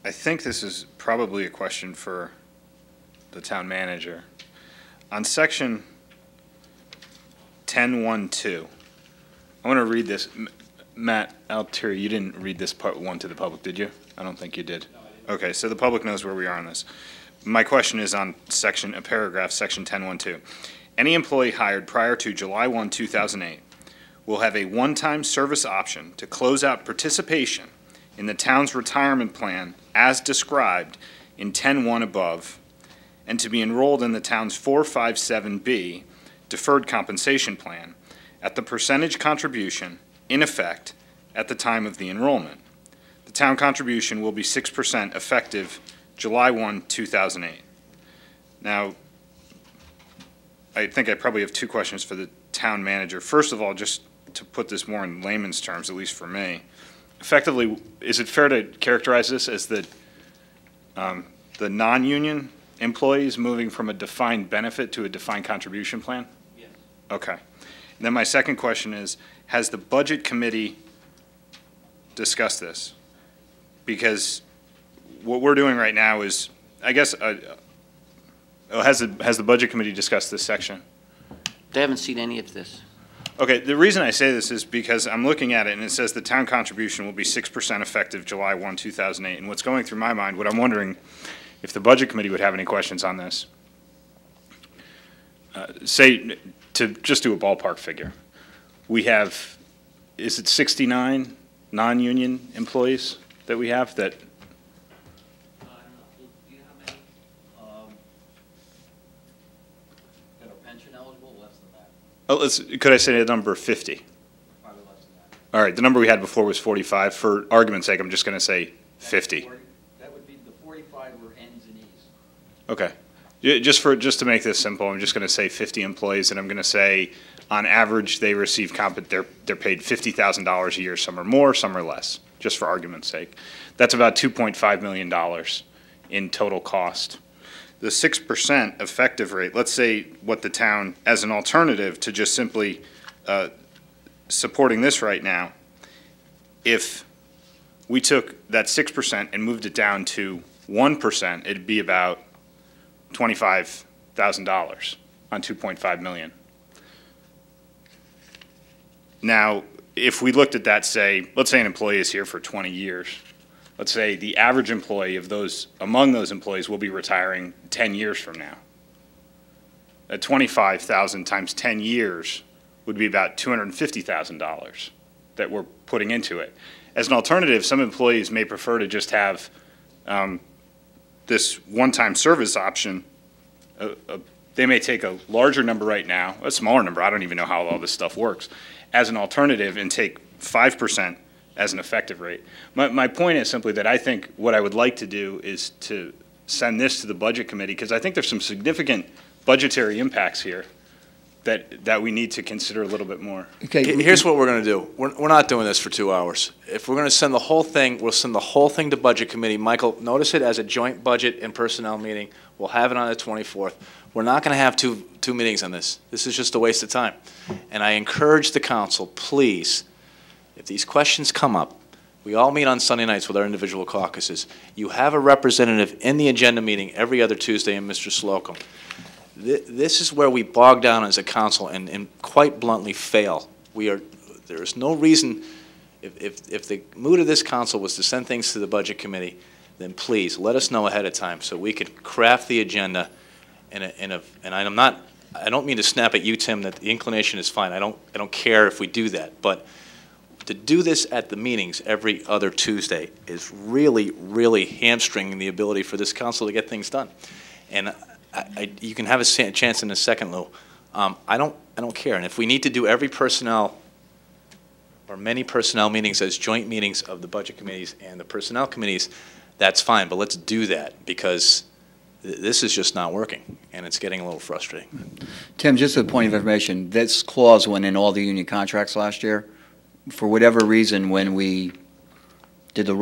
I think this is probably a question for the town manager. On section 10.1.2, I want to read this. Matt Altieri, you didn't read this part one to the public, did you? I don't think you did. No, I didn't. Okay, so the public knows where we are on this. My question is on section 10.1.2. Any employee hired prior to July 1, 2008 will have a one-time service option to close out participation in the town's retirement plan as described in 10.1 above, and to be enrolled in the town's 457B deferred compensation plan at the percentage contribution in effect at the time of the enrollment. The town contribution will be 6% effective July 1, 2008. Now, I think I probably have two questions for the town manager. First of all, just to put this more in layman's terms, at least for me, effectively, is it fair to characterize this as the non-union employees moving from a defined benefit to a defined contribution plan? Yes. Okay. And then my second question is, has the budget committee discussed this? Because what we're doing right now is, I guess, has the budget committee discussed this section? They haven't seen any of this. Okay, the reason I say this is because I'm looking at it and it says the town contribution will be 6% effective July 1, 2008. And what's going through my mind, what I'm wondering if the budget committee would have any questions on this. Say, to just do a ballpark figure, we have, is it 69 non-union employees that we have that? I don't know. Do you know how many that are pension eligible? Less than that. Could I say a number of 50? Probably less than that. All right, the number we had before was 45. For argument's sake, I'm just going to say 50. That would be the 45 were N's and E's. Okay. Just to make this simple, I'm just going to say 50 employees, and I'm going to say, on average, they receive they're paid $50,000 a year. Some are more, some are less. Just for argument's sake, that's about $2.5 million in total cost. The 6% effective rate. Let's say what the town, as an alternative to just simply supporting this right now, if we took that 6% and moved it down to 1%, it'd be about $25,000 on $2.5 million. Now, if we looked at that, say, let's say an employee is here for 20 years. Let's say the average employee of those, among those employees will be retiring 10 years from now. At $25,000 times 10 years would be about $250,000 that we're putting into it. As an alternative, some employees may prefer to just have this one-time service option. They may take a larger number right now, a smaller number, I don't even know how all this stuff works, as an alternative and take 5% as an effective rate. My point is simply that I think what I would like to do is to send this to the budget committee, because I think there's some significant budgetary impacts here that we need to consider a little bit more. Okay, here's what we're going to do. We're not doing this for 2 hours. If we're going to send the whole thing, we'll send the whole thing to budget committee. Michael, notice it as a joint budget and personnel meeting. We'll have it on the 24th. We're not going to have two meetings on this. This is just a waste of time. And I encourage the council, please, if these questions come up, we all meet on Sunday nights with our individual caucuses. You have a representative in the agenda meeting every other Tuesday, and Mr. Slocum. This is where we bog down as a council and quite bluntly fail. There is no reason, if the mood of this council was to send things to the budget committee, then please let us know ahead of time so we could craft the agenda. And I don't mean to snap at you, Tim, that the inclination is fine. I don't care if we do that, but to do this at the meetings every other Tuesday is really, really hamstringing the ability for this council to get things done. And you can have a chance in a second, Lou. I don't care. And if we need to do every personnel or many personnel meetings as joint meetings of the budget committees and the personnel committees, that's fine. But let's do that, because this is just not working, and it's getting a little frustrating. Tim, just a point of information, this clause went in all the union contracts last year. For whatever reason, when we did the rule